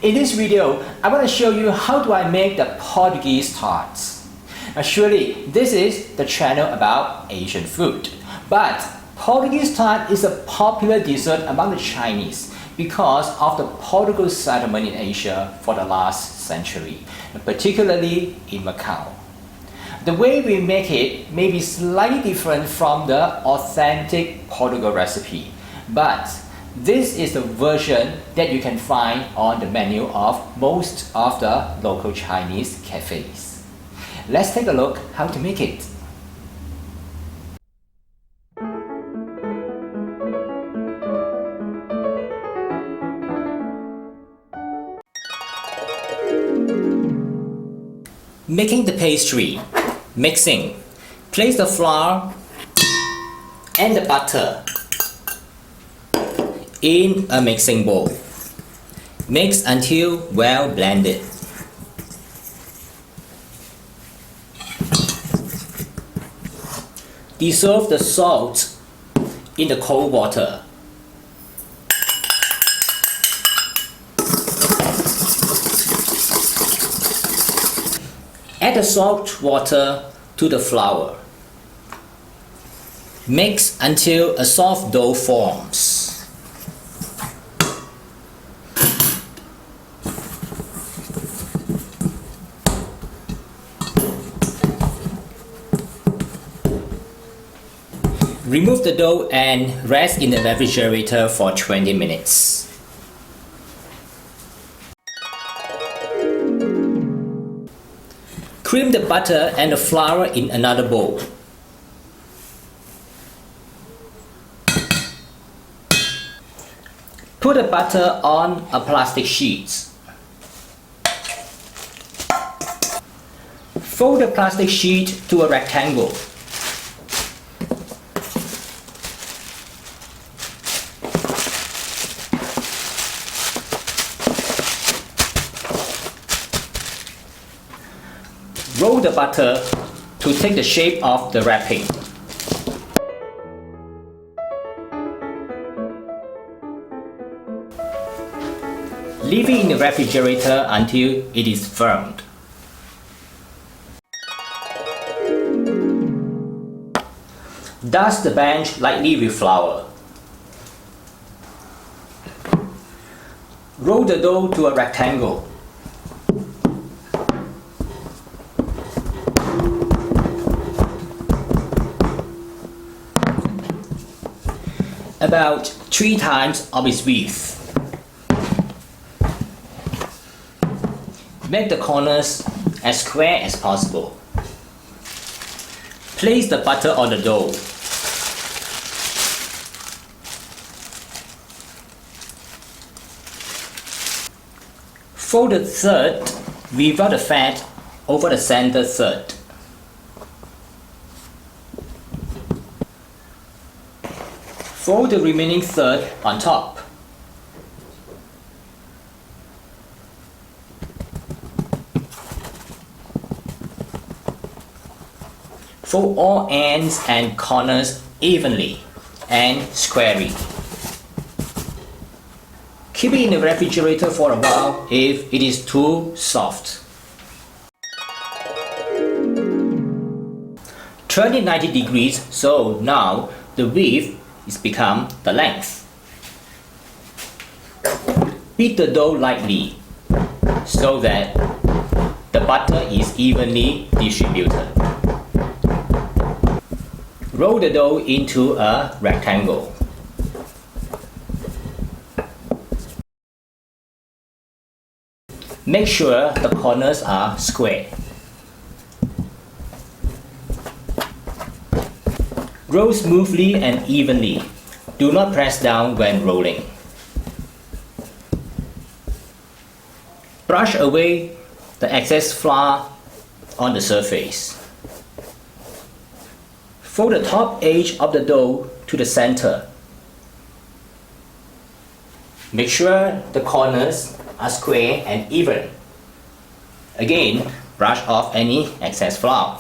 In this video, I want to show you how do I make the Portuguese tarts. Surely this is the channel about Asian food, but Portuguese tart is a popular dessert among the Chinese because of the Portugal settlement in Asia for the last century, particularly in Macau. The way we make it may be slightly different from the authentic Portugal recipe, but this is the version that you can find on the menu of most of the local Chinese cafes. Let's take a look how to make it. Making the pastry. Mixing. Place the flour and the butter in a mixing bowl. Mix until well blended. Dissolve the salt in the cold water. Add the salt water to the flour. Mix until a soft dough forms. Remove the dough and rest in the refrigerator for 20 minutes. Cream the butter and the flour in another bowl. Put the butter on a plastic sheet. Fold the plastic sheet to a rectangle. Roll the butter to take the shape of the wrapping. Leave it in the refrigerator until it is firmed. Dust the bench lightly with flour. Roll the dough to a rectangle. About 3 times of its width. Make the corners as square as possible. Place the butter on the dough. Fold the third without the fat over the center third. Fold the remaining third on top. Fold all ends and corners evenly and squarely. Keep it in the refrigerator for a while if it is too soft. Turn it 90 degrees so now the width is become the length. Beat the dough lightly so that the butter is evenly distributed. Roll the dough into a rectangle. Make sure the corners are square. Roll smoothly and evenly. Do not press down when rolling. Brush away the excess flour on the surface. Fold the top edge of the dough to the center. Make sure the corners are square and even. Again, brush off any excess flour.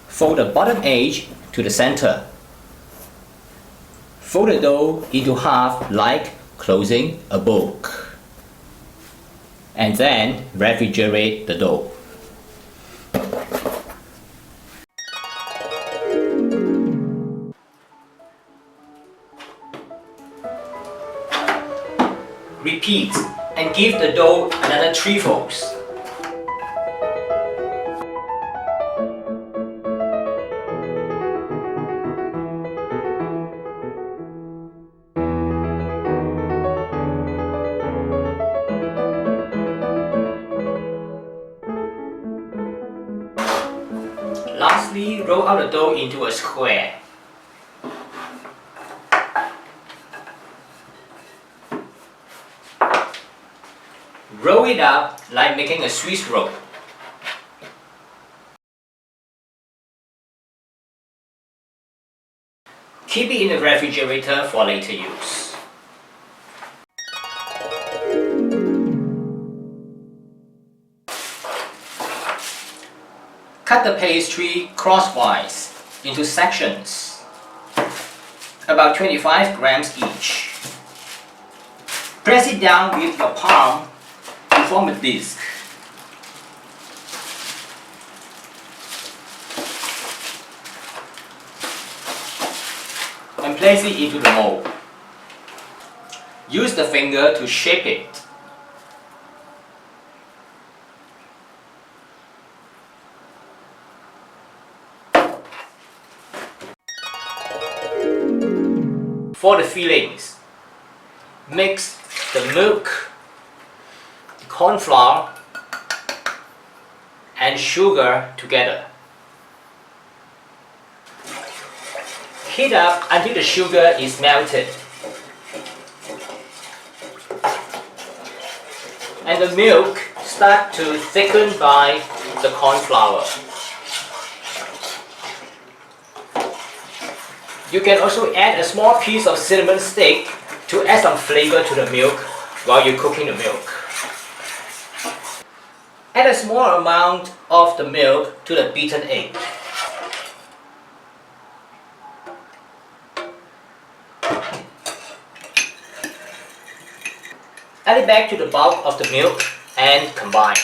Fold the bottom edge to the center. Fold the dough into half like closing a book. and then refrigerate the dough. Repeat and give the dough another 3 folds. Lastly, roll out the dough into a square. Roll it up like making a Swiss roll. Keep it in the refrigerator for later use. Cut the pastry crosswise into sections, about 25 grams each. Press it down with your palm to form a disc. And place it into the mold. Use the finger to shape it. For the fillings, mix the milk, corn flour, and sugar together. Heat up until the sugar is melted. And the milk starts to thicken by the corn flour. You can also add a small piece of cinnamon stick to add some flavor to the milk while you're cooking the milk. Add a small amount of the milk to the beaten egg. Add it back to the bulk of the milk and combine.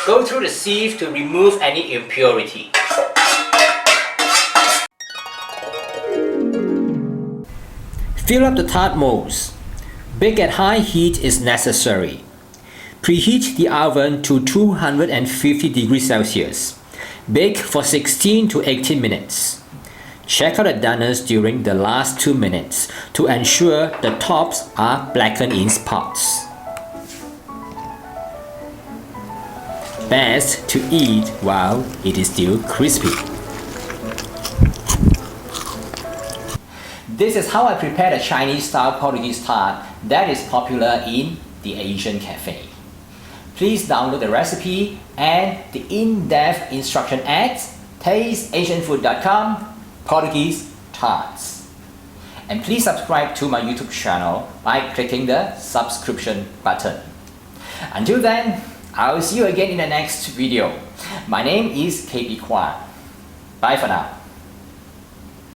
Go through the sieve to remove any impurity. Fill up the tart molds. Bake at high heat is necessary. Preheat the oven to 250 degrees Celsius. Bake for 16 to 18 minutes. Check out the doneness during the last 2 minutes to ensure the tops are blackened in spots. Best to eat while it is still crispy. This is how I prepare the Chinese-style Portuguese tart that is popular in the Asian cafe. Please download the recipe and the in-depth instruction at tasteasianfood.com Portuguese tarts. And please subscribe to my YouTube channel by clicking the subscription button. Until then, I will see you again in the next video. My name is KP Kwan. Bye for now.